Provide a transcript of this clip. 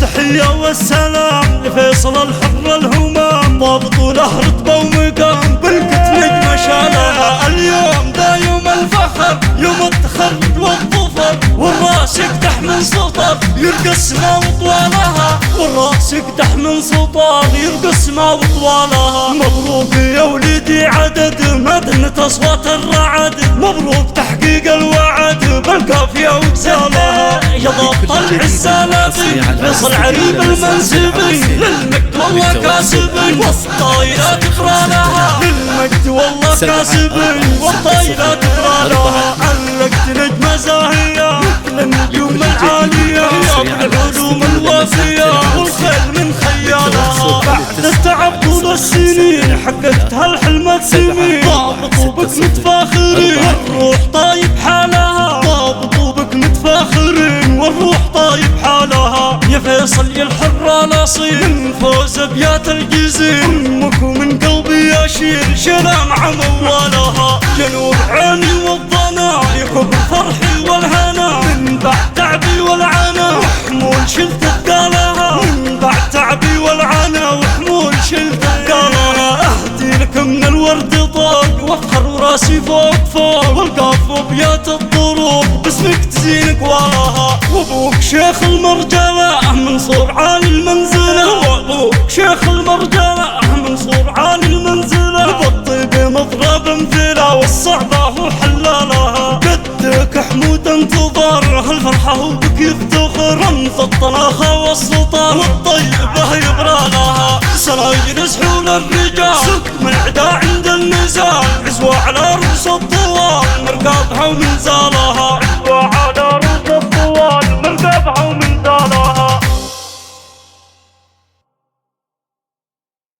التحية والسلام لفيصل الحر الهمام، ضابط وله رتبة ومقام بالكت نجمة شالها. اليوم دا يوم الفخر، يوم التخرج والظفر، والراس يقدح من سطر يرقى السما وطوالها، والراس يقدح من سطر يرقى السما وطوالها. مبروك يا وليدي عدد مدنة أصوات الرعد، مبروك تحقيق الوعد بالكافية وغزالها. يا ضبط العسالاتي فيصل عريب المنسبي، للمجد والله كاسبي والطايلة تقرا لها، للمجد والله كاسبي والطايلة تقرا لها. علقت نجمة زاهية مثل النجوم العالية، بالعلوم الوافية والخيل من خيالها. بعد التعب طول السنين حققتها الحلم السمين، ضابط وبك متفاخرين والروح طايب حالها، ضابط وبك متفاخرين والروح طايب حالها. يا فيصل يا الحر الاصيل من فوز ابيات الجزيل، امك ومن قلبي اشيل شلام عموالها. يا نور عيني والضنا يكب فرحي والهنا، من بعد تعبي والعنا وحمول شلت ثقالها، من بعد تعبي والعنا وحمول شلت ثقالها. اهدي لك من الورد طوق وافخر وراسي فوق فوق، والقاف وابيات الطرق باسمك تزين قواها. وابوك شيخ المرجله منصور عالي المنزله، وابوك شيخ المرجله منصور عالي المنزله، بالطيب مضرب مثله والصعبه وحلالها. قدك حمود انتظر هالفرحه وبك يفتخر، رمز الطلاخه والسلطان والطيبه يبرى لها. سراير سحول الرجال سكم العدا عند النزال، عزوة على رؤوس الطوال مرقابها ومنزالها.